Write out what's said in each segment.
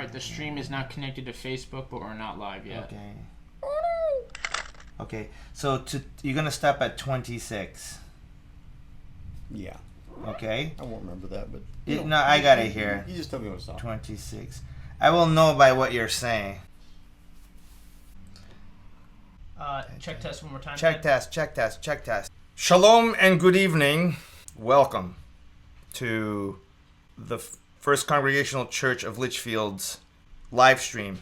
Alright, the stream is not connected to Facebook, but we're not live yet. Okay, so you're going to stop at 26. Yeah. Okay? I won't remember that, but... No, I got it here. You just tell me when to stop. 26. I will know by what you're saying. Check test one more time. Check test. Shalom and good evening. Welcome to the First Congregational Church of Litchfield's live stream.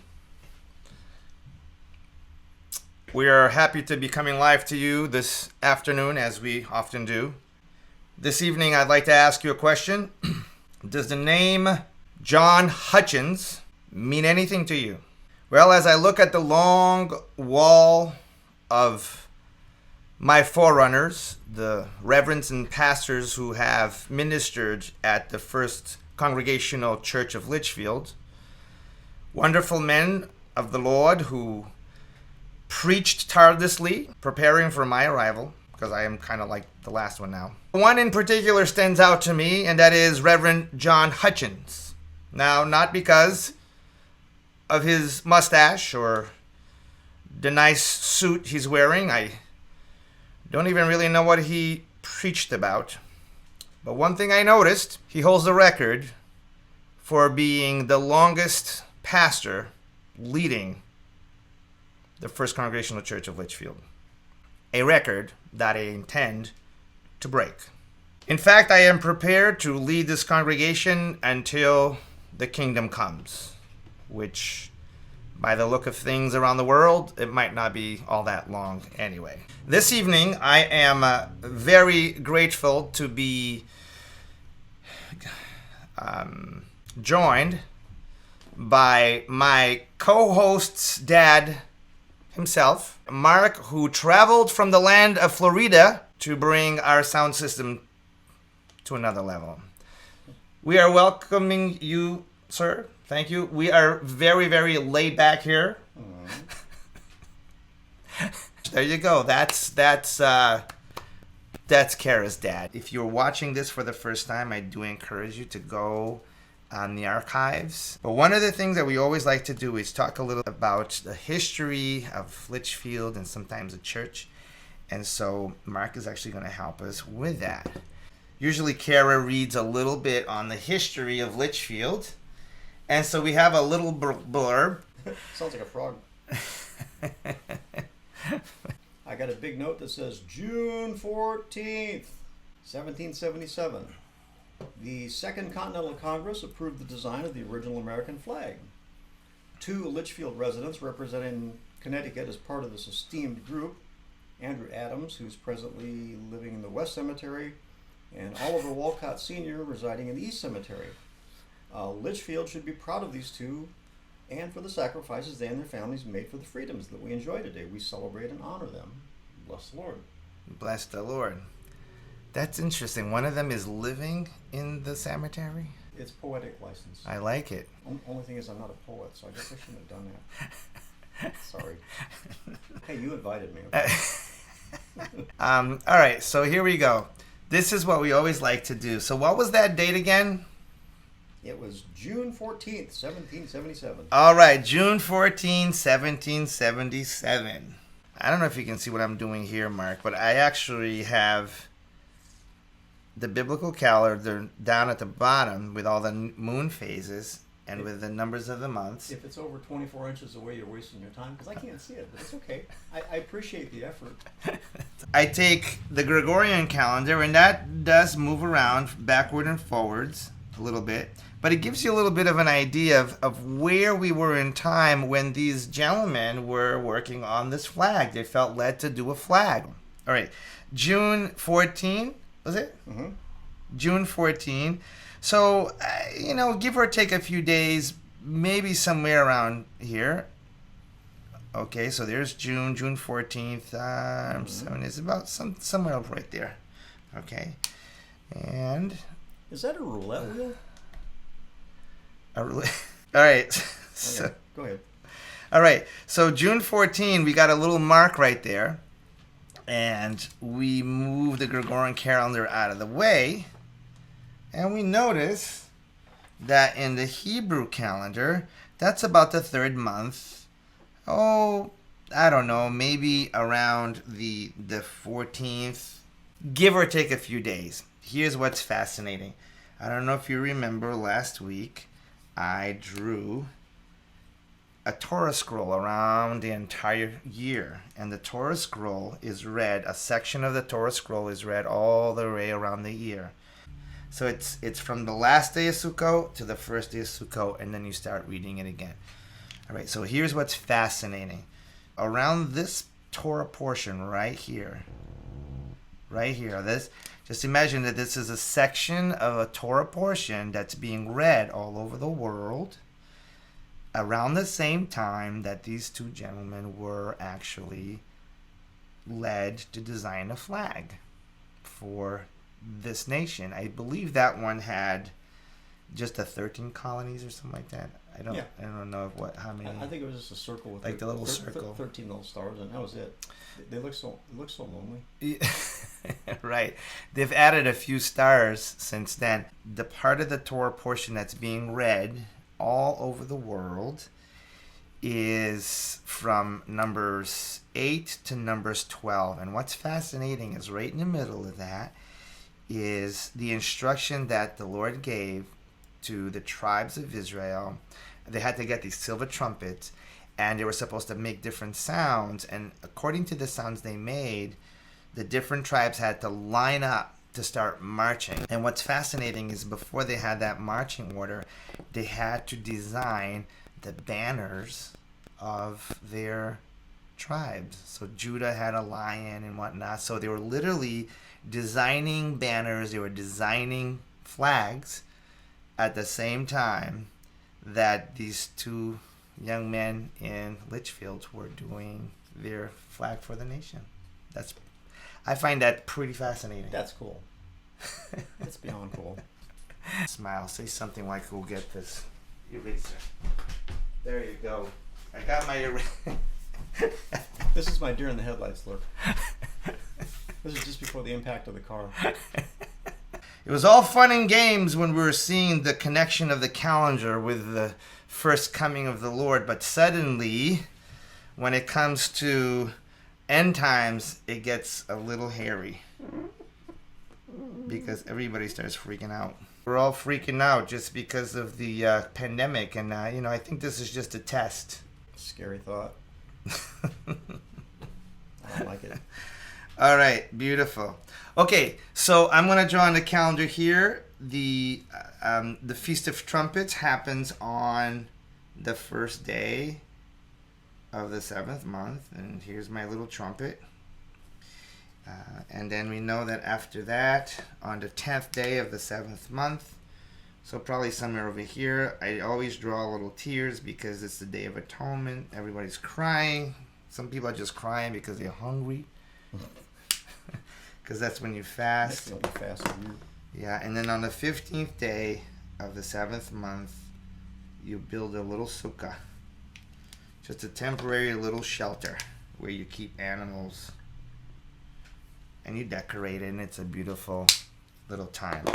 We are happy to be coming live to you this afternoon, as we often do. This evening, I'd like to ask you a question. Does the name John Hutchins mean anything to you? Well, as I look at the long wall of my forerunners, the reverends and pastors who have ministered at the First Congregational Church of Litchfield, wonderful men of the Lord who preached tirelessly, preparing for my arrival, because I am kind of like the last one now. One in particular stands out to me, and that is Reverend John Hutchins. Now, not because of his mustache or the nice suit he's wearing. I don't even really know what he preached about. But one thing I noticed, he holds the record for being the longest pastor leading the First Congregational Church of Litchfield. A record that I intend to break. In fact, I am prepared to lead this congregation until the kingdom comes, which, by the look of things around the world, it might not be all that long anyway. This evening, I am very grateful to be joined by my co-host's dad himself, Mark, who traveled from the land of Florida to bring our sound system to another level. We are welcoming you, sir. Thank you. We are very, very laid back here. There you go. That's Kara's dad. If you're watching this for the first time, I do encourage you to go on the archives. But one of the things that we always like to do is talk a little about the history of Litchfield and sometimes the church. And so Mark is actually going to help us with that. Usually Kara reads a little bit on the history of Litchfield. And so we have a little blurb. Sounds like a frog. I got a big note that says June 14th, 1777. The Second Continental Congress approved the design of the original American flag. 2 Litchfield residents representing Connecticut as part of this esteemed group, Andrew Adams, who's presently living in the West Cemetery, and Oliver Walcott Sr. residing in the East Cemetery. Litchfield should be proud of these two and for the sacrifices they and their families made for the freedoms that we enjoy today. We celebrate and honor them. Bless the Lord. Bless the Lord. That's interesting. One of them is living in the cemetery? It's poetic license. I like it. Only thing is I'm not a poet, so I guess I shouldn't have done that. Sorry. Hey, you invited me. Okay? All right, so here we go. This is what we always like to do. So what was that date again? It was June 14th, 1777. All right, June 14, 1777. I don't know if you can see what I'm doing here, Mark, but I actually have the biblical calendar down at the bottom with all the moon phases and with the numbers of the months. If it's over 24 inches away, you're wasting your time, because I can't see it, but it's okay. I appreciate the effort. I take the Gregorian calendar, and that does move around backward and forwards a little bit, but it gives you a little bit of an idea of where we were in time when these gentlemen were working on this flag. They felt led to do a flag. All right, June 14, was it? Mm-hmm. June 14. So, give or take a few days, maybe somewhere around here. Okay, so there's June 14th. 7 is about somewhere right there. Okay, and is that a roulette wheel? All right. So, okay, go ahead. All right. So June 14, we got a little mark right there, and we move the Gregorian calendar out of the way, and we notice that in the Hebrew calendar, that's about the third month. Oh, I don't know, maybe around the 14th, give or take a few days. Here's what's fascinating. I don't know if you remember last week, I drew a Torah scroll around the entire year. And the Torah scroll is read, a section of the Torah scroll is read all the way around the year. So it's from the last day of Sukkot to the first day of Sukkot, and then you start reading it again. All right, so here's what's fascinating. Around this Torah portion right here, this, just imagine that this is a section of a Torah portion that's being read all over the world around the same time that these two gentlemen were actually led to design a flag for this nation. I believe that one had just 13 colonies or something like that. I don't know how many. I think it was just a circle with like the little circle, 13 little stars, and that was it. They look so lonely. Right. They've added a few stars since then. The part of the Torah portion that's being read all over the world is from Numbers 8 to Numbers 12. And what's fascinating is right in the middle of that is the instruction that the Lord gave to the tribes of Israel. They had to get these silver trumpets, and they were supposed to make different sounds. And according to the sounds they made, the different tribes had to line up to start marching. And what's fascinating is before they had that marching order, they had to design the banners of their tribes. So Judah had a lion and whatnot. So they were literally designing banners, they were designing flags at the same time that these two young men in Litchfield were doing their flag for the nation. I find that pretty fascinating. That's cool. That's beyond cool. Smile. Say something like, "We'll get this eraser." There you go. I got my eraser. This is my deer in the headlights look. This is just before the impact of the car. It was all fun and games when we were seeing the connection of the calendar with the first coming of the Lord, but suddenly, when it comes to end times, it gets a little hairy because everybody starts freaking out. We're all freaking out just because of the pandemic, and I think this is just a test. Scary thought. I don't like it. All right, beautiful. Okay, so I'm going to draw on the calendar here. The Feast of Trumpets happens on the first day of the 7th month, and here's my little trumpet. And then we know that after that, on the 10th day of the 7th month, so probably somewhere over here, I always draw little tears because it's the Day of Atonement. Everybody's crying. Some people are just crying because they're hungry. Because that's when you fast. That's when you fast. Yeah, and then on the 15th day of the 7th month, you build a little sukkah. Just a temporary little shelter where you keep animals. And you decorate it, and it's a beautiful little time.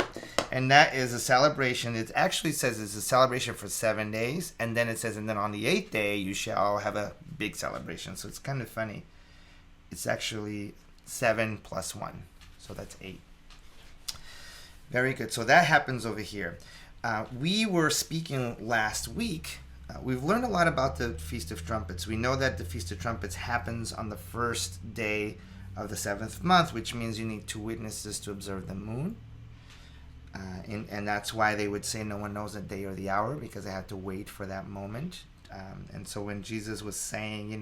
And that is a celebration. It actually says it's a celebration for 7 days, and then it says, and then on the 8th day, you shall have a big celebration. So it's kind of funny. It's actually 7 plus 1, so that's 8. Very good. So that happens over here. We were speaking last week. We've learned a lot about the Feast of Trumpets. We know that the Feast of Trumpets happens on the first day of the 7th month, which means you need 2 witnesses to observe the moon. And that's why they would say no one knows the day or the hour, because they had to wait for that moment. And so when Jesus was saying,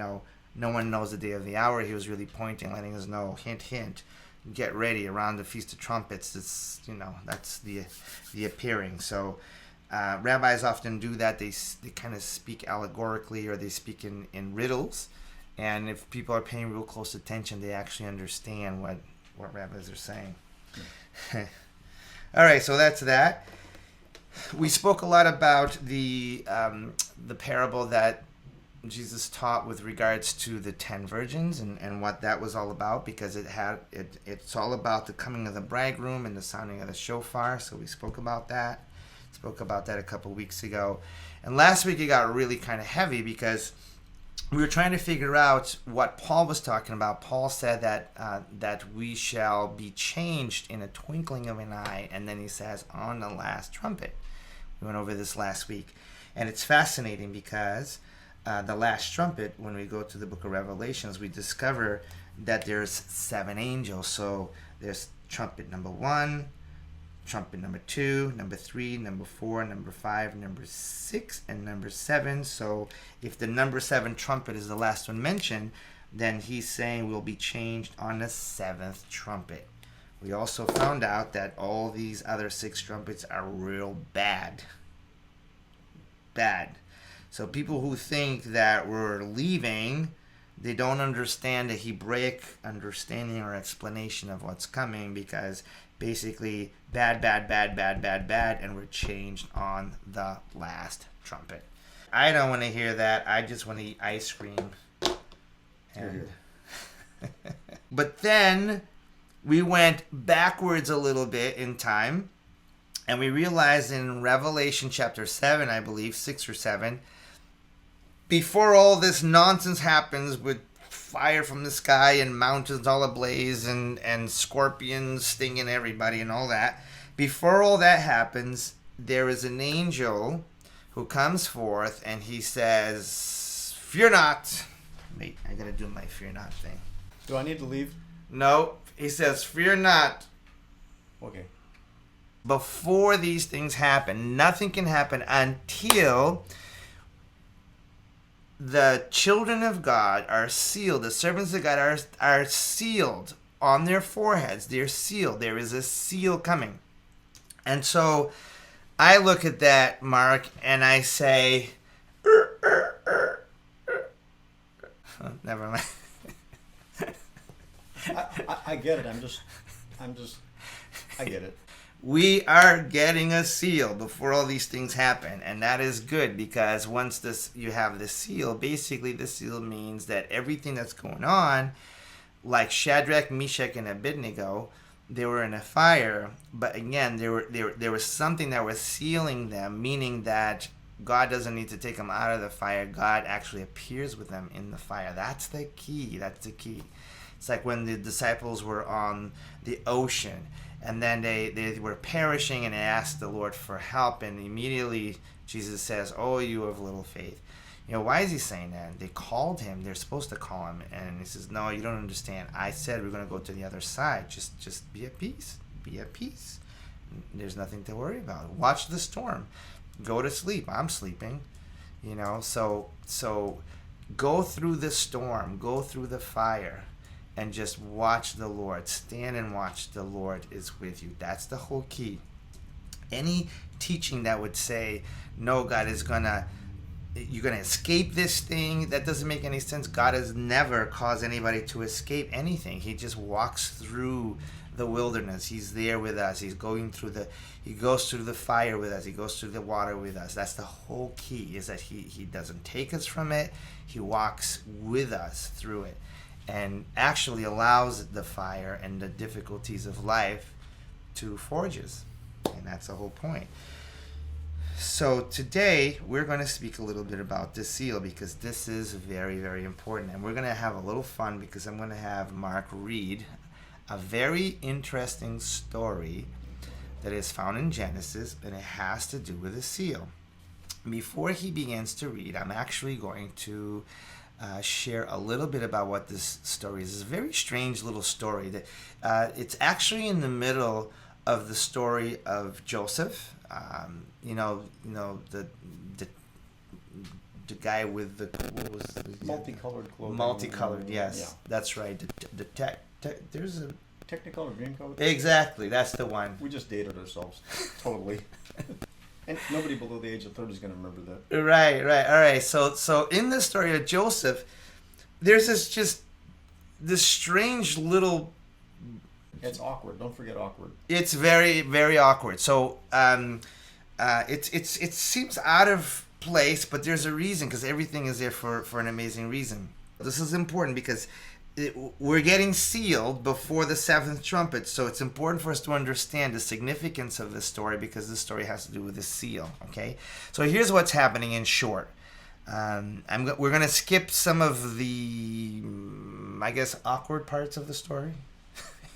no one knows the day or the hour, he was really pointing, letting us know, hint, hint, get ready around the Feast of Trumpets. It's, that's the appearing. So rabbis often do that. They kind of speak allegorically, or they speak in riddles. And if people are paying real close attention, they actually understand what rabbis are saying. All right, so that's that. We spoke a lot about the parable that Jesus taught with regards to the 10 virgins and what that was all about, because it's all about the coming of the bridegroom and the sounding of the shofar. So we spoke about that. Spoke about that a couple weeks ago. And last week it got really kind of heavy because we were trying to figure out what Paul was talking about. Paul said that we shall be changed in a twinkling of an eye, and then he says, on the last trumpet. We went over this last week. And it's fascinating because the last trumpet, when we go to the book of Revelations, we discover that there's 7 angels. So there's trumpet number 1, trumpet number 2, number 3, number 4, number 5, number 6, and number 7. So if the number 7 trumpet is the last one mentioned, then he's saying we'll be changed on the 7th trumpet. We also found out that all these other 6 trumpets are real bad. So people who think that we're leaving, they don't understand the Hebraic understanding or explanation of what's coming, because basically bad, and we're changed on the last trumpet. I don't want to hear that. I just want to eat ice cream. And but then we went backwards a little bit in time, and we realized in Revelation chapter 7, I believe, 6 or 7, before all this nonsense happens with fire from the sky and mountains all ablaze and scorpions stinging everybody and all that, before all that happens, there is an angel who comes forth and he says, fear not. Wait, I gotta do my fear not thing. Do I need to leave? No, he says, fear not. Okay. Before these things happen, nothing can happen until the children of God are sealed. The servants of God are sealed on their foreheads. They're sealed. There is a seal coming. And so I look at that, Mark, and I say, never mind. I get it. I get it. We are getting a seal before all these things happen, and that is good, because once you have the seal, basically the seal means that everything that's going on, like Shadrach, Meshach, and Abednego, they were in a fire, but again, there was something that was sealing them, meaning that God doesn't need to take them out of the fire. God actually appears with them in the fire. That's the key. It's like when the disciples were on the ocean, and then they were perishing, and they asked the Lord for help, and immediately Jesus says, oh, you of little faith. Why is he saying that? They called him. They're supposed to call him. And he says, no, you don't understand. I said we're going to go to the other side. Just be at peace. Be at peace. There's nothing to worry about. Watch the storm. Go to sleep. I'm sleeping. So go through the storm. Go through the fire. And just watch the Lord. Stand and watch the Lord is with you. That's the whole key. Any teaching that would say, no, you're going to escape this thing, that doesn't make any sense. God has never caused anybody to escape anything. He just walks through the wilderness. He's there with us. He goes through the fire with us. He goes through the water with us. That's the whole key, is that he doesn't take us from it. He walks with us through it, and actually allows the fire and the difficulties of life to forge us. And that's the whole point. So today we're going to speak a little bit about the seal, because this is very, very important. And we're going to have a little fun, because I'm going to have Mark read a very interesting story that is found in Genesis, and it has to do with a seal. Before he begins to read, I'm actually going to share a little bit about what this story is. It's a very strange little story. That it's actually in the middle of the story of Joseph. The guy with the multicolored clothing. Multicolored, yes, yeah. That's right. There's a Technicolor Dreamcoat. Exactly, that's the one. We just dated ourselves totally. And nobody below the age of 30 is going to remember that. Right. All right. So in the story of Joseph, there's this strange little. It's awkward. Don't forget awkward. It's very, very awkward. So it seems out of place, but there's a reason, because everything is there for an amazing reason. This is important because we're getting sealed before the seventh trumpet, so it's important for us to understand the significance of this story because this story has to do with the seal. Okay, so here's what's happening in short. We're going to skip some of the, I guess, awkward parts of the story.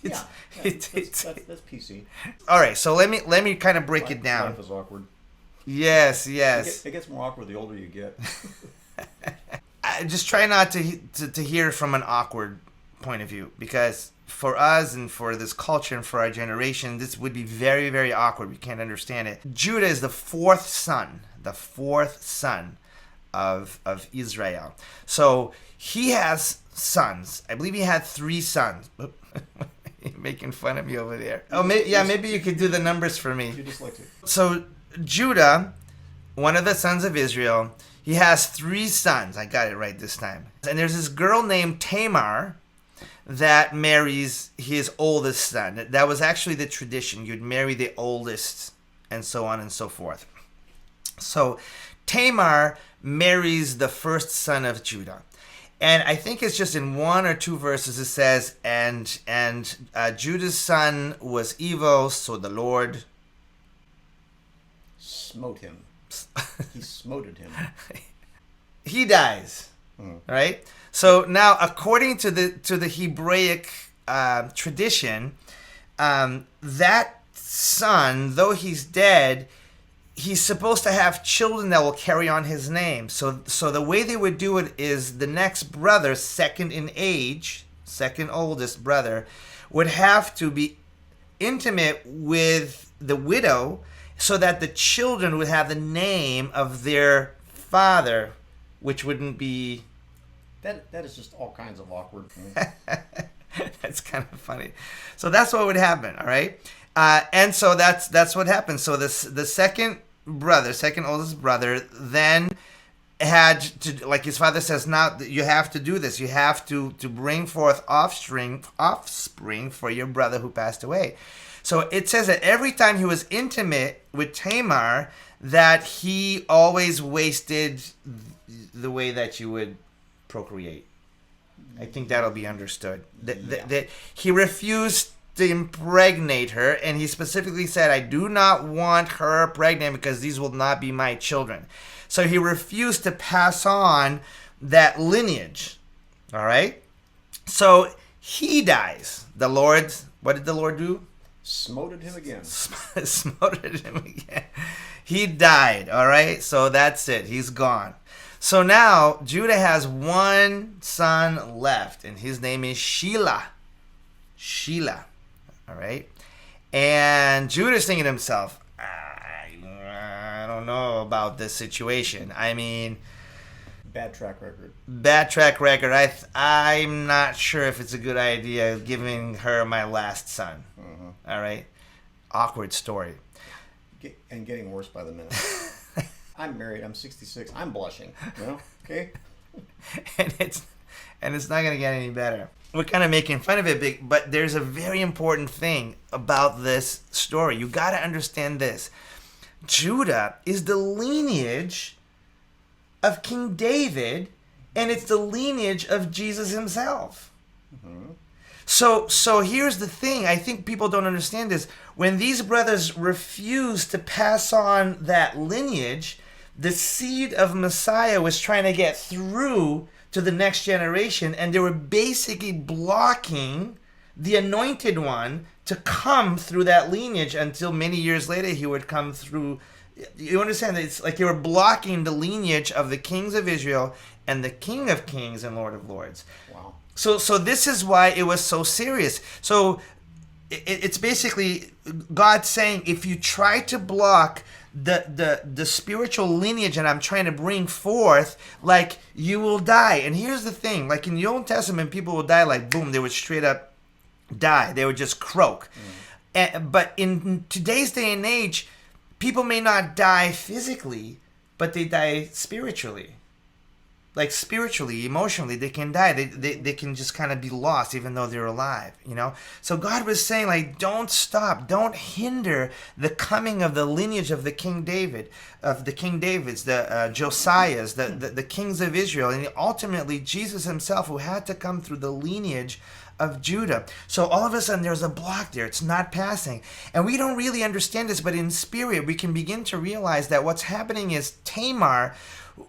That's PC. All right, so let me kind of break it down. Life is awkward. Yes. It gets more awkward the older you get. Just try not to hear from an awkward point of view, because for us and for this culture and for our generation, this would be very, very awkward. We can't understand it. Judah is the fourth son of Israel. So he has sons. I believe he had 3 sons. You're making fun of me over there. Oh, maybe you could do the numbers for me. You're dyslexic. So Judah, one of the sons of Israel, he has 3 sons. I got it right this time. And there's this girl named Tamar that marries his oldest son. That was actually the tradition. You'd marry the oldest and so on and so forth. So Tamar marries the first son of Judah. And I think it's just in 1 or 2 verses it says, and Judah's son was evil, so the Lord smote him. He smoted him. He dies, right? So now, according to the Hebraic tradition, that son, though he's dead, he's supposed to have children that will carry on his name. So the way they would do it is the next brother, second in age, second oldest brother, would have to be intimate with the widow so that the children would have the name of their father, which wouldn't be... That is just all kinds of awkward. That's kind of funny. So that's what would happen, all right? And so that's what happened. So the second oldest brother, then had to, like his father says, now you have to do this. You have to bring forth offspring for your brother who passed away. So it says that every time he was intimate with Tamar, that he always wasted the way that you would procreate. I think that'll be understood. That he refused to impregnate her, and he specifically said, I do not want her pregnant because these will not be my children. So he refused to pass on that lineage. All right? So he dies. The Lord, what did the Lord do? Smoted him again. Smoted him again. He died, all right? So that's it. He's gone. So now Judah has 1 son left, and his name is Shelah. All right? And Judah's thinking to himself, I don't know about this situation. I mean... Bad track record. I'm not sure if it's a good idea giving her my last son. All right? Awkward story. And getting worse by the minute. I'm married. I'm 66. I'm blushing. You know? Okay? and it's not going to get any better. We're kind of making fun of it, but there's a very important thing about this story. You got to understand this. Judah is the lineage of King David, and it's the lineage of Jesus himself. So here's the thing. I think people don't understand this. When these brothers refused to pass on that lineage, the seed of Messiah was trying to get through to the next generation, and they were basically blocking the anointed one to come through that lineage until many years later he would come through. You understand that it's like they were blocking the lineage of the kings of Israel and the King of Kings and Lord of Lords. Wow. So this is why it was so serious. So it's basically God saying, if you try to block the spiritual lineage that I'm trying to bring forth, like, you will die. And here's the thing, like in the Old Testament, people would die like boom, they would straight up die. They would just croak. But in today's day and age, people may not die physically, but they die spiritually. like spiritually, emotionally, they can die. They can just kind of be lost even though they're alive, you know? So God was saying, like, don't stop. Don't hinder the coming of the lineage of the King David, of the King Davids, the Josiahs, the kings of Israel, and ultimately Jesus himself, who had to come through the lineage of Judah. So all of a sudden there's a block there. It's not passing. And we don't really understand this, but in spirit we can begin to realize that what's happening is Tamar,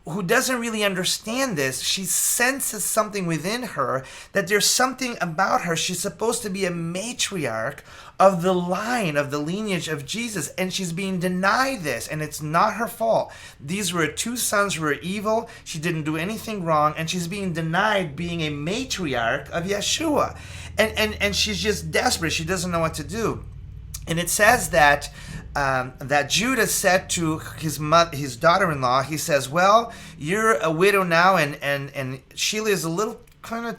who doesn't really understand this, she senses something within her, that there's something about her. She's supposed to be a matriarch of the line, of the lineage of Jesus, and she's being denied this, and it's not her fault. These were two sons who were evil. She didn't do anything wrong, and she's being denied being a matriarch of Yeshua. And she's just desperate. She doesn't know what to do. And it says that that Judah said to his daughter-in-law, he says, "Well, you're a widow now, and Sheila is a little kind of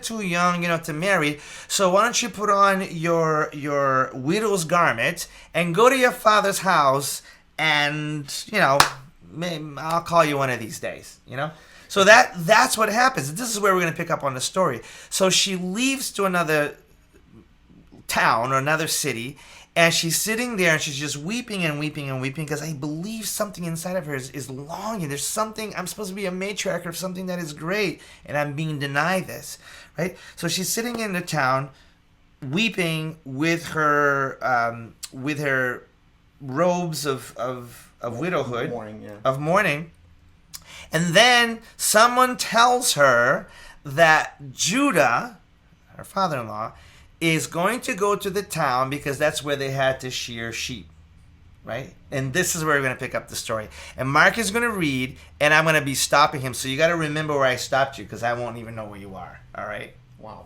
too young, to marry. So why don't you put on your widow's garment and go to your father's house, and I'll call you one of these days, So that's what happens. This is where we're going to pick up on the story. So she leaves to another town or another city, and she's sitting there and she's just weeping and weeping and weeping, because I believe something inside of her is longing. There's something. I'm supposed to be a matriarch of something that is great, and I'm being denied this, right? So she's sitting in the town weeping with her robes of widowhood, of mourning. And then someone tells her that Judah, her father-in-law, is going to go to the town because that's where they had to shear sheep, right? And this is where we're going to pick up the story. And Mark is going to read, and I'm going to be stopping him. So you got to remember where I stopped you, because I won't even know where you are, all right? Wow.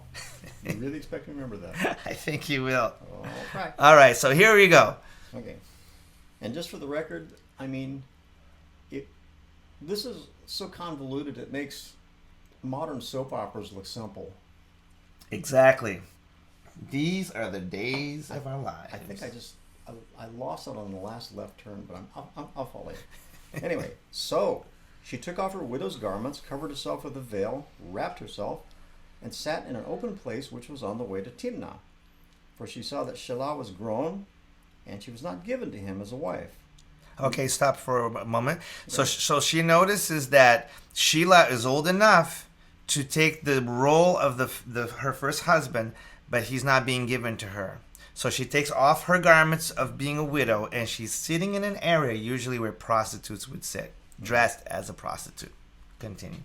You really expect me to remember that? I think you will. All right. All right, so here we go. Okay. And just for the record, this is so convoluted, it makes modern soap operas look simple. Exactly. These are the days of our lives. I think I lost it on the last left turn, but I'll follow you. Anyway, so she took off her widow's garments, covered herself with a veil, wrapped herself, and sat in an open place which was on the way to Timnah. For she saw that Shelah was grown, and she was not given to him as a wife. Okay, stop for a moment. So she notices that Shelah is old enough to take the role of her first husband, but he's not being given to her. So she takes off her garments of being a widow, and she's sitting in an area usually where prostitutes would sit, dressed as a prostitute. Continue.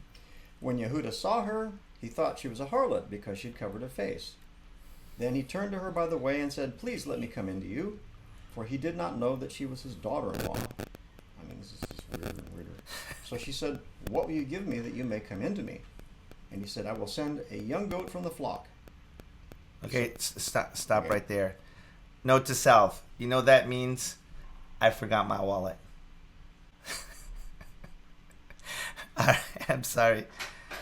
When Yehuda saw her, he thought she was a harlot because she'd covered her face. Then he turned to her by the way and said, "Please let me come into you," for he did not know that she was his daughter-in-law. This is just weirder and weirder. So she said, "What will you give me that you may come into me?" And he said, "I will send a young goat from the flock." Okay, stop okay. Right there. Note to self. You know what that means? I forgot my wallet. I'm sorry.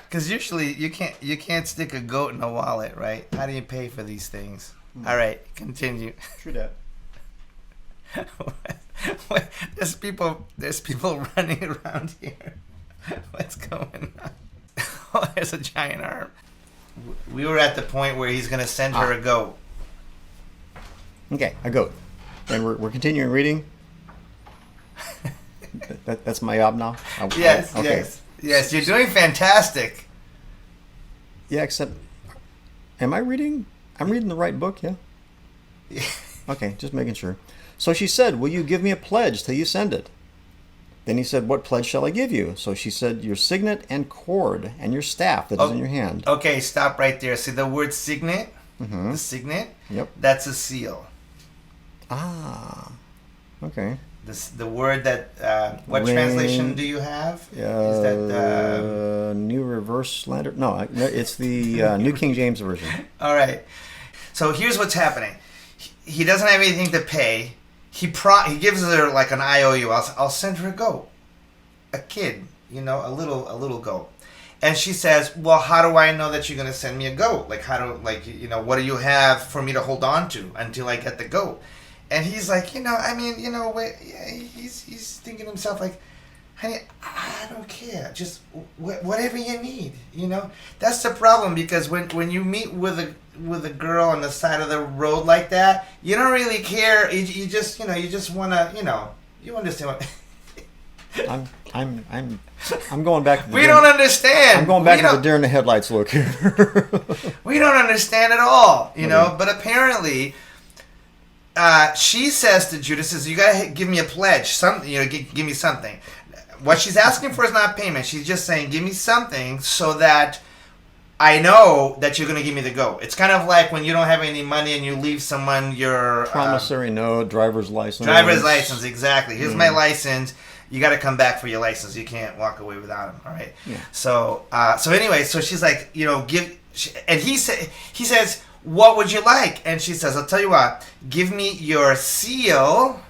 Because usually you can't stick a goat in a wallet, right? How do you pay for these things? All right, continue. True that. There's people running around here. What's going on? Oh, there's a giant arm. We were at the point where he's going to send her a goat. Okay, a goat. And we're continuing reading. That's my job now? Yes, okay. Yes, you're doing fantastic. Yeah, except, am I reading? I'm reading the right book, yeah? Okay, just making sure. So she said, "Will you give me a pledge till you send it?" Then he said, "What pledge shall I give you?" So she said, "Your signet and cord and your staff that is in your hand." Okay, stop right there. See the word signet? Mm-hmm. The signet? Yep. That's a seal. Ah, okay. The word that, what translation do you have? Is that New Reverse Lander? No, it's the New King James Version. All right. So here's what's happening. He doesn't have anything to pay. He gives her like an IOU. I'll send her a goat, a kid, a little goat. And she says, "Well, how do I know that you're gonna send me a goat? Like what do you have for me to hold on to until I get the goat?" And he's like, he's thinking to himself like, "Honey, I don't care. yeah, just whatever you need, you know. That's the problem, because when you meet with a girl on the side of the road like that, you don't really care. You just want to, you understand what. I'm going back to the we don't understand. I'm going back to the deer in the headlights look here. We don't understand at all, you know. But apparently, she says to Judah, says, "You gotta give me a pledge, something. Give me something." What she's asking for is not payment. She's just saying, "Give me something so that I know that you're gonna give me the goat." It's kind of like when you don't have any money and you leave someone your promissory note, driver's license. Driver's license, exactly. Here's my license. You got to come back for your license. You can't walk away without him. All right. Yeah. So anyway, so she's like, and he says, "What would you like?" And she says, "I'll tell you what. Give me your seal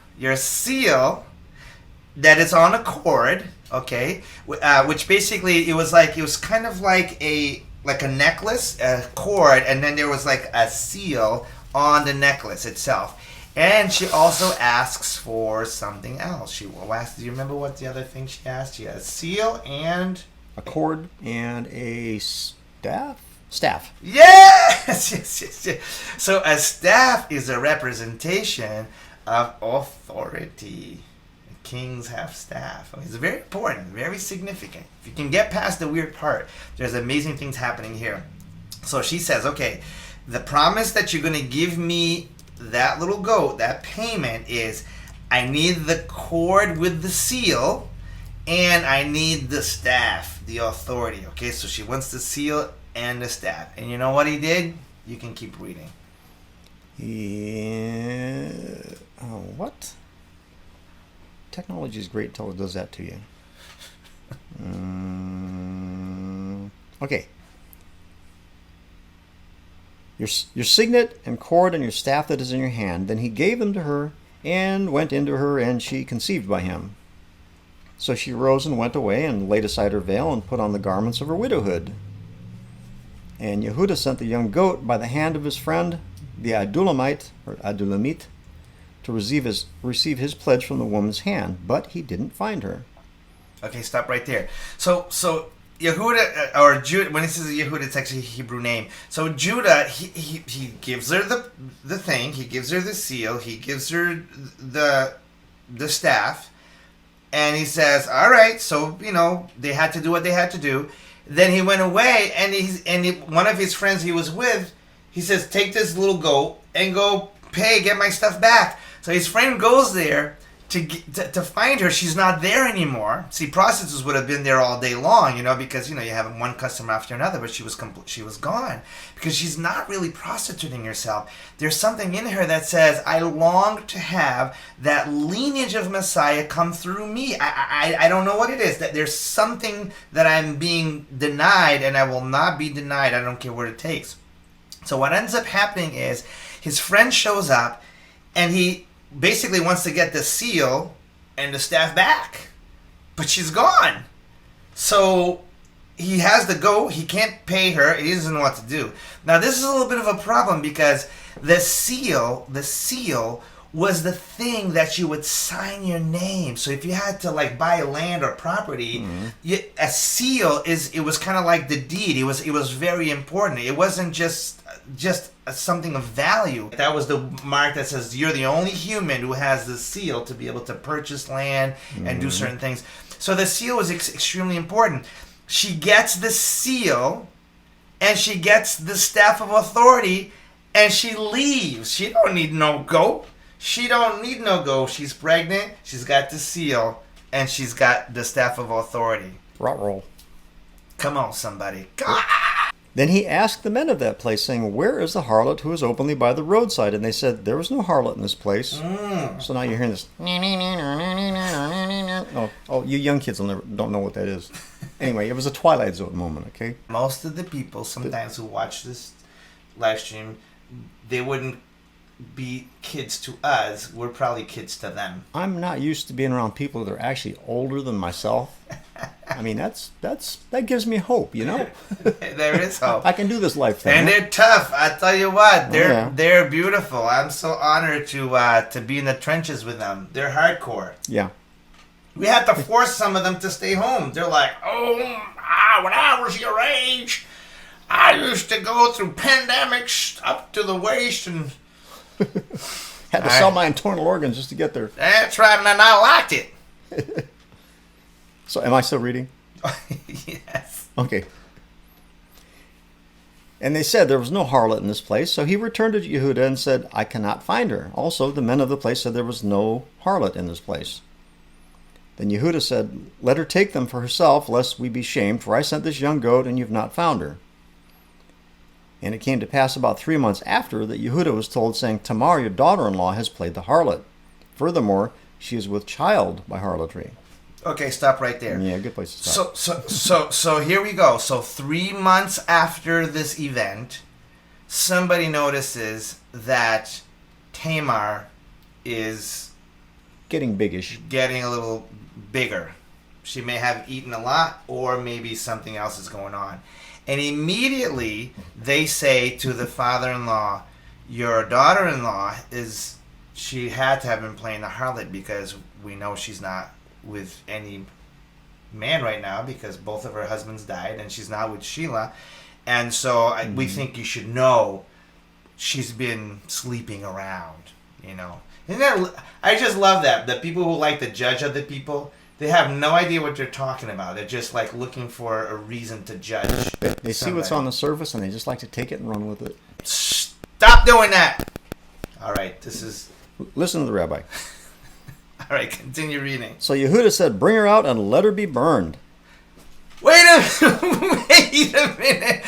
that is on a cord, okay? Which basically it was kind of like a necklace, a cord, and then there was like a seal on the necklace itself." And she also asks for something else. Do you remember what the other thing she asked? She had a seal and a cord and a staff. Yes. So a staff is a representation of authority. Kings have staff. It's very important, very significant. If you can get past the weird part, there's amazing things happening here. So she says, okay, the promise that you're going to give me that little goat, that payment is, I need the cord with the seal, and I need the staff, the authority. Okay, so she wants the seal and the staff. And you know what he did? You can keep reading. What? Technology is great until it does that to you. Okay. Your signet and cord and your staff that is in your hand. Then he gave them to her and went into her, and she conceived by him. So she rose and went away and laid aside her veil and put on the garments of her widowhood. And Yehuda sent the young goat by the hand of his friend, the Adulamite, or Adulamite, to receive his pledge from the woman's hand, but he didn't find her. Okay, stop right there. So Yehuda, or Judah, when it says Yehuda, it's actually a Hebrew name. So Judah, he gives her the thing, he gives her the seal, he gives her the staff, and he says, all right, so, they had to do what they had to do. Then he went away, and one of his friends he was with, he says, take this little goat and go get my stuff back. So his friend goes there to find her. She's not there anymore. See, prostitutes would have been there all day long, because you have one customer after another, but she was gone because she's not really prostituting herself. There's something in her that says, I long to have that lineage of Messiah come through me. I don't know what it is. That there's something that I'm being denied, and I will not be denied. I don't care what it takes. So what ends up happening is his friend shows up, and he basically wants to get the seal and the staff back, but she's gone. So he has to go. He can't pay her. He doesn't know what to do. Now this is a little bit of a problem, because the seal was the thing that you would sign your name. So if you had to buy land or property, a seal it was kind of like the deed. It was very important. It wasn't just something of value. That was the mark that says you're the only human who has the seal to be able to purchase land and do certain things. So the seal was extremely important. She gets the seal, and she gets the staff of authority, and she leaves. She don't need no goat. She's pregnant. She's got the seal, and she's got the staff of authority. Roll. Come on, somebody. God. Then he asked the men of that place, saying, where is the harlot who is openly by the roadside? And they said, there was no harlot in this place. So now you're hearing this. Oh, you young kids don't know what that is. Anyway, it was a Twilight Zone moment, okay? Most of the people sometimes who watch this live stream, they wouldn't be kids to us. We're probably kids to them. I'm not used to being around people that are actually older than myself. I mean, that gives me hope, There is hope. I can do this life thing. And they're tough. I tell you what, they're beautiful. I'm so honored to be in the trenches with them. They're hardcore. Yeah. We had to force some of them to stay home. They're like, when I was your age, I used to go through pandemics up to the waist and had to sell my internal organs just to get there. That's right, and I liked it. So am I still reading? Yes. Okay. And they said there was no harlot in this place. So he returned to Yehuda and said, I cannot find her. Also, the men of the place said there was no harlot in this place. Then Yehuda said, let her take them for herself, lest we be shamed, for I sent this young goat, and you have not found her. And it came to pass about 3 months after that Yehuda was told, saying, Tamar, your daughter-in-law, has played the harlot. Furthermore, she is with child by harlotry. Okay, stop right there. Yeah, good place to stop. So here we go. So 3 months after this event, somebody notices that Tamar is getting biggish. Getting a little bigger. She may have eaten a lot, or maybe something else is going on. And immediately they say to the father-in-law, your daughter-in-law she had to have been playing the harlot, because we know she's not with any man right now, because both of her husbands died and she's not with Sheila. And so we think you should know she's been sleeping around, you know. Isn't that, I just love that. The people who like to judge other people, they have no idea what they're talking about. They're just like looking for a reason to judge. They see what's on the surface and they just like to take it and run with it. Stop doing that. All right, listen to the rabbi. All right, continue reading. So Yehuda said, bring her out and let her be burned. Wait a minute.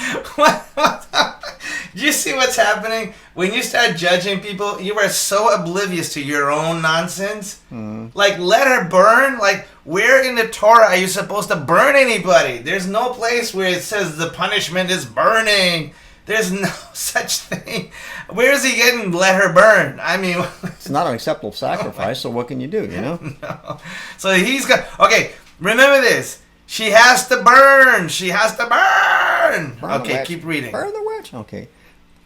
You see what's happening? When you start judging people, you are so oblivious to your own nonsense. Like, let her burn? Like, where in the Torah are you supposed to burn anybody? There's no place where it says the punishment is burning. There's no such thing. Where is he getting let her burn? I mean... It's not an acceptable sacrifice, so what can you do, you know? No. So he's got... Okay, remember this. She has to burn. She has to burn. Okay, keep reading. Burn the witch. Okay.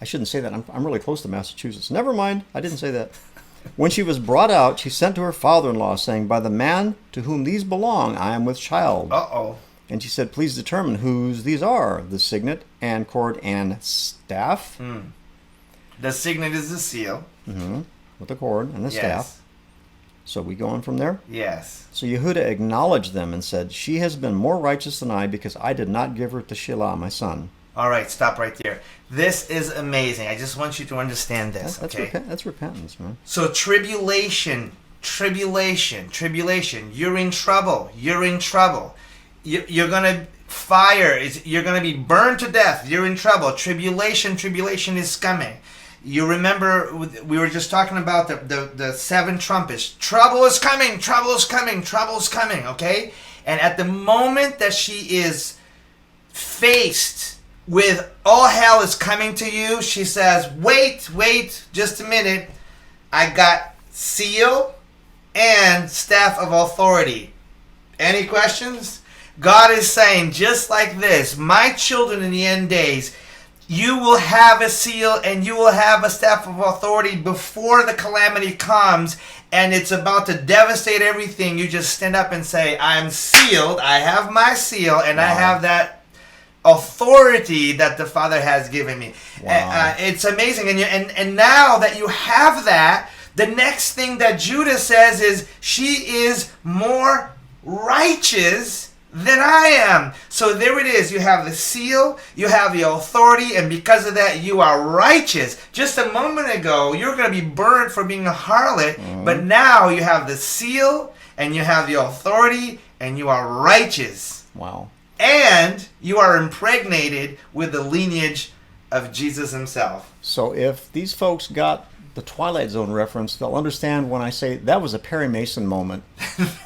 I shouldn't say that. I'm really close to Massachusetts. Never mind. I didn't say that. When she was brought out, she sent to her father-in-law, saying, by the man to whom these belong, I am with child. Uh-oh. And she said, please determine whose these are, the signet and cord and staff. The signet is the seal. With the cord and the staff. So we go on from there? Yes. So Yehuda acknowledged them and said, she has been more righteous than I, because I did not give her to Shelah, my son. All right, stop right there. This is amazing. I just want you to understand this, that's repentance, man. So tribulation. You're in trouble. You're going to fire. You're going to be burned to death. You're in trouble. Tribulation is coming. You remember we were just talking about the 7 trumpets. Trouble is coming, okay? And at the moment that she is faced with all hell is coming to you, she says, wait, just a minute. I got seal and staff of authority. Any questions? God is saying, just like this, my children in the end days, you will have a seal and you will have a staff of authority before the calamity comes and it's about to devastate everything. You just stand up and say, I'm sealed, I have my seal, and I have that authority that the Father has given me. It's amazing. And now that you have that, the next thing that Judah says is, she is more righteous than I am. So there it is. You have the seal, you have the authority, and because of that, you are righteous. Just a moment ago, you're going to be burned for being a harlot, but now you have the seal, and you have the authority, and you are righteous. Wow. And you are impregnated with the lineage of Jesus himself. So if these folks got the Twilight Zone reference, they'll understand when I say that was a Perry Mason moment.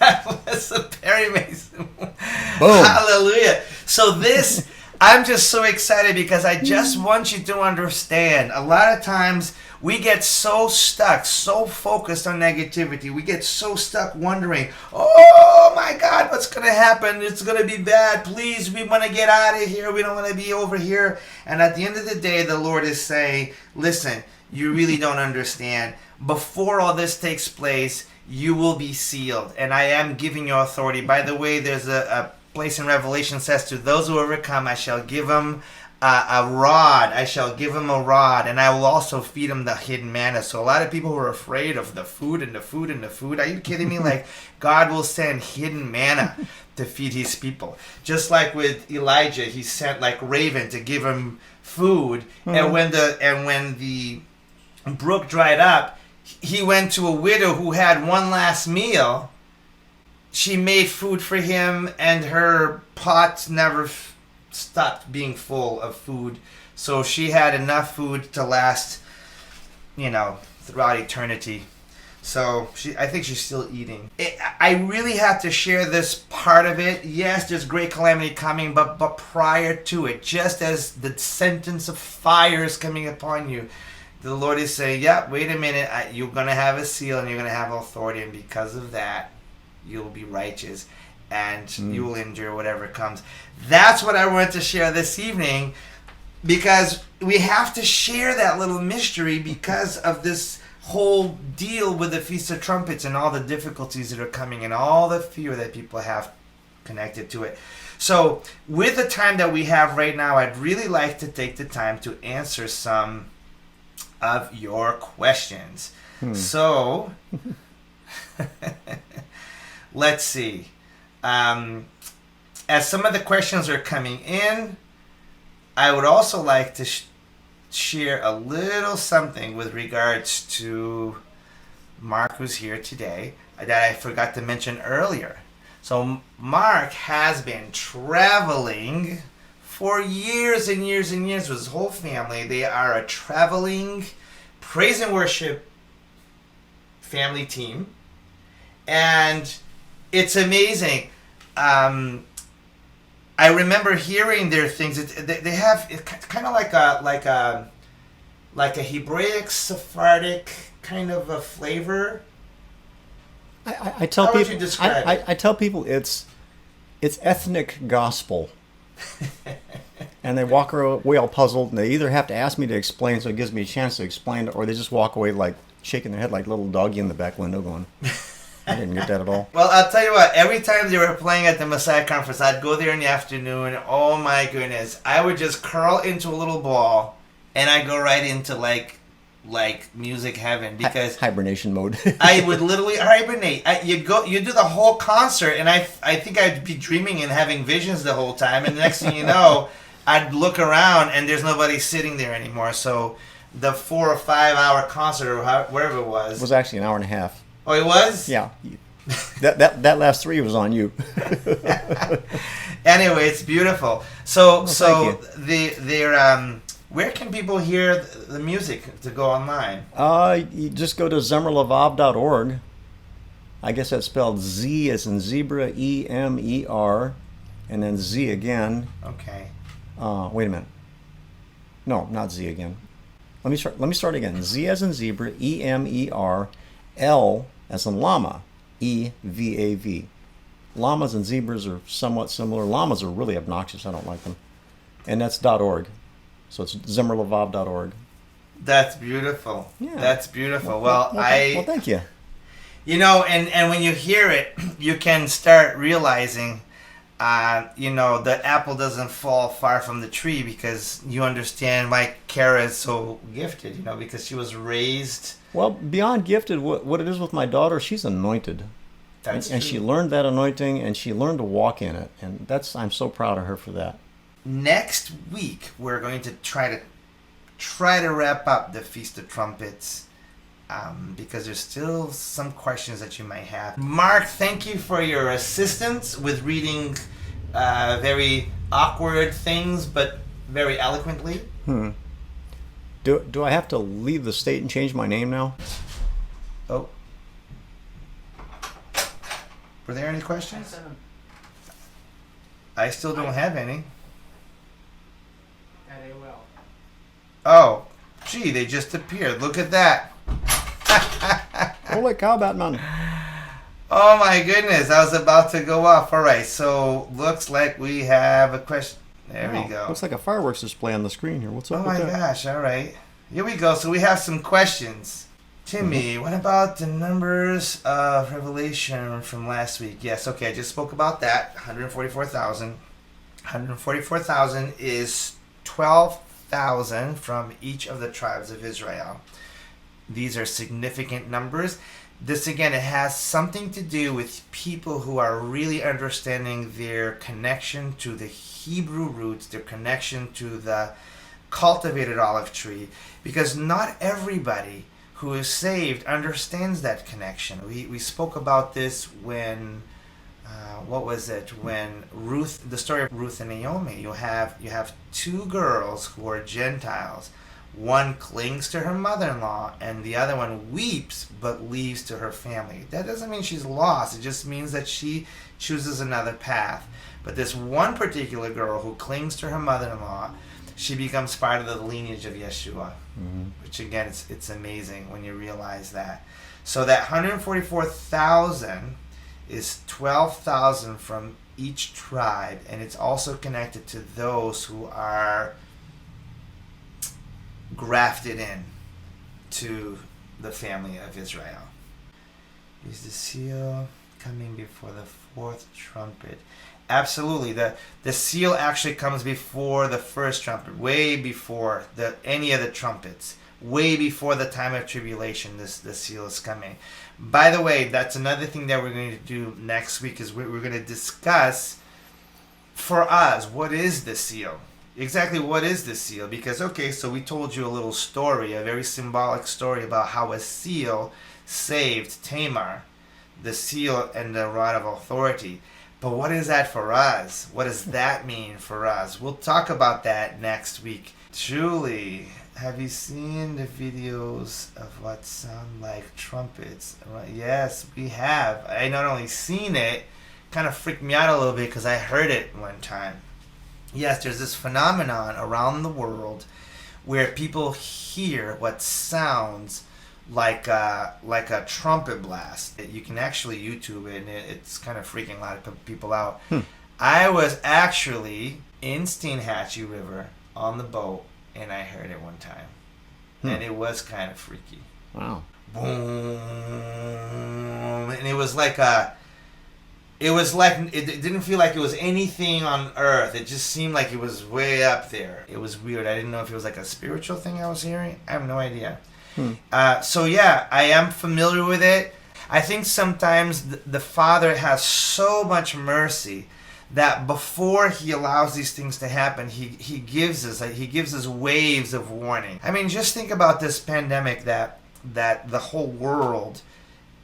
That was a Perry Mason moment. Boom. Hallelujah. So this, I'm just so excited because I just want you to understand. A lot of times we get so stuck, so focused on negativity. We get so stuck wondering, oh my God, what's going to happen? It's going to be bad. Please, we want to get out of here. We don't want to be over here. And at the end of the day, the Lord is saying, listen, you really don't understand. Before all this takes place, you will be sealed, and I am giving you authority. By the way, there's a place in Revelation says, to those who overcome, I shall give them a rod. I shall give them a rod, and I will also feed them the hidden manna. So a lot of people were afraid of the food and the food and the food. Are you kidding me? Like, God will send hidden manna to feed his people. Just like with Elijah, he sent like raven to give him food. And when the brook dried up, he went to a widow who had one last meal. She made food for him, and her pot never stopped being full of food. So she had enough food to last, throughout eternity. So I think she's still eating. I really have to share this part of it. Yes, there's great calamity coming, but prior to it, just as the sentence of fire is coming upon you, the Lord is saying, yeah, wait a minute, you're going to have a seal and you're going to have authority, and because of that, you'll be righteous and you will endure whatever comes. That's what I wanted to share this evening, because we have to share that little mystery because of this whole deal with the Feast of Trumpets and all the difficulties that are coming and all the fear that people have connected to it. So with the time that we have right now, I'd really like to take the time to answer some of your questions. So let's see. As some of the questions are coming in, I would also like to share a little something with regards to Mark, who's here today, that I forgot to mention earlier. So Mark has been traveling for years and years and years with his whole family. They are a traveling praise and worship family team, and it's amazing. I remember hearing their things. They have kind of like a Hebraic Sephardic kind of a flavor. I tell How people. would you describe it? I tell people it's ethnic gospel, and they walk away all puzzled, and they either have to ask me to explain, so it gives me a chance to explain it, or they just walk away like shaking their head like a little doggy in the back window, going, I didn't get that at all. Well, I'll tell you what, every time they were playing at the Messiah Conference, I'd go there in the afternoon. Oh my goodness. I would just curl into a little ball, and I'd go right into like music heaven, because hibernation mode. I would literally hibernate. You do the whole concert, and I think I'd be dreaming and having visions the whole time, and the next thing you know, I'd look around and there's nobody sitting there anymore. So the 4 or 5 hour concert, or wherever it was actually an hour and a half. Oh, it was? Yeah. That last 3 was on you. Anyway, it's beautiful. So Thank where can people hear the music to go online? You just go to zemerlavav.org. I guess that's spelled Z as in zebra, E-M-E-R, and then Z again. Okay. Wait a minute. No, not Z again. Let me start again. Z as in zebra, E-M-E-R, L as in llama, E-V-A-V. Llamas and zebras are somewhat similar. Llamas are really obnoxious. I don't like them. And that's .org. So it's zemerlavav.org. That's beautiful. Yeah. That's beautiful. Well, thank you. And when you hear it, you can start realizing, the apple doesn't fall far from the tree, because you understand why Kara is so gifted, because she was raised. Well, beyond gifted, what it is with my daughter, she's anointed. That's and true. she learned that anointing, and she learned to walk in it. And I'm so proud of her for that. Next week, we're going to try to wrap up the Feast of Trumpets, because there's still some questions that you might have. Mark, thank you for your assistance with reading very awkward things, but very eloquently. Do I have to leave the state and change my name now? Oh. Were there any questions? I still don't have any. They will. Oh, gee, they just appeared. Look at that. Holy cow, Batman. Oh my goodness, I was about to go off. All right, so looks like we have a question. There we go. Looks like a fireworks display on the screen here. What's up Oh with my that? gosh, all right. Here we go. So we have some questions. Timmy, what about the numbers of Revelation from last week? Yes, okay, I just spoke about that. 144,000. 144,000 is 12,000 from each of the tribes of Israel. These are significant numbers. This, again, it has something to do with people who are really understanding their connection to the Hebrew roots, their connection to the cultivated olive tree, because not everybody who is saved understands that connection. We spoke about this when, when Ruth, the story of Ruth and Naomi, you have two girls who are Gentiles. One clings to her mother-in-law and the other one weeps but leaves to her family. That doesn't mean she's lost. It just means that she chooses another path. But this one particular girl who clings to her mother-in-law, she becomes part of the lineage of Yeshua, which again, it's amazing when you realize that. So that 144,000 is 12,000 from each tribe, and it's also connected to those who are grafted in to the family of Israel. Is the seal coming before the fourth trumpet? Absolutely. The seal actually comes before the first trumpet, way before any of the trumpets, way before the time of tribulation. The seal is coming. By the way, that's another thing that we're going to do next week, is we're going to discuss for us, what is the seal? Exactly what is the seal? Because, okay, so we told you a little story, a very symbolic story about how a seal saved Tamar, the seal and the rod of authority. But what is that for us? What does that mean for us? We'll talk about that next week. Julie, have you seen the videos of what sound like trumpets? Yes, we have. I not only seen it, kind of freaked me out a little bit because I heard it one time. Yes, there's this phenomenon around the world where people hear what sounds like a trumpet blast. You can actually YouTube it, and it's kind of freaking a lot of people out. I was actually in Steinhatchee River on the boat, and I heard it one time, and it was kind of freaky. Wow! Boom, and it was like it didn't feel like it was anything on earth. It just seemed like it was way up there. It was weird. I didn't know if it was like a spiritual thing I was hearing. I have no idea. So yeah, I am familiar with it. I think sometimes the Father has so much mercy that before he allows these things to happen, he gives us waves of warning. I mean, just think about this pandemic that the whole world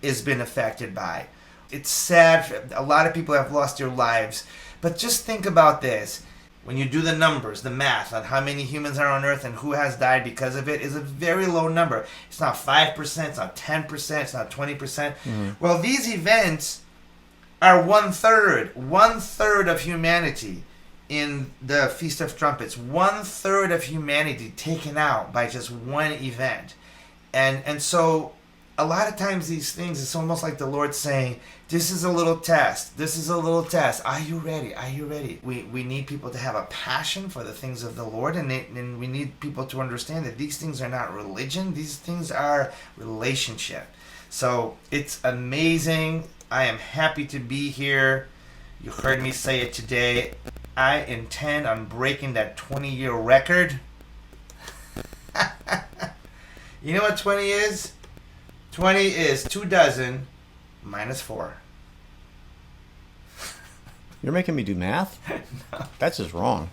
has been affected by. It's sad. A lot of people have lost their lives. But just think about this. When you do the numbers, the math on how many humans are on Earth and who has died because of it is a very low number. It's not 5%, it's not 10%, it's not 20%. Well, these events are one-third of humanity in the Feast of Trumpets. One-third of humanity taken out by just one event. And so a lot of times these things, it's almost like the Lord saying, this is a little test. This is a little test. Are you ready? Are you ready? We need people to have a passion for the things of the Lord, and we need people to understand that these things are not religion. These things are relationship. So it's amazing. I am happy to be here. You heard me say it today. I intend on breaking that 20-year record. You know what 20 is? 20 is 2 dozen minus 4. You're making me do math? No. That's just wrong.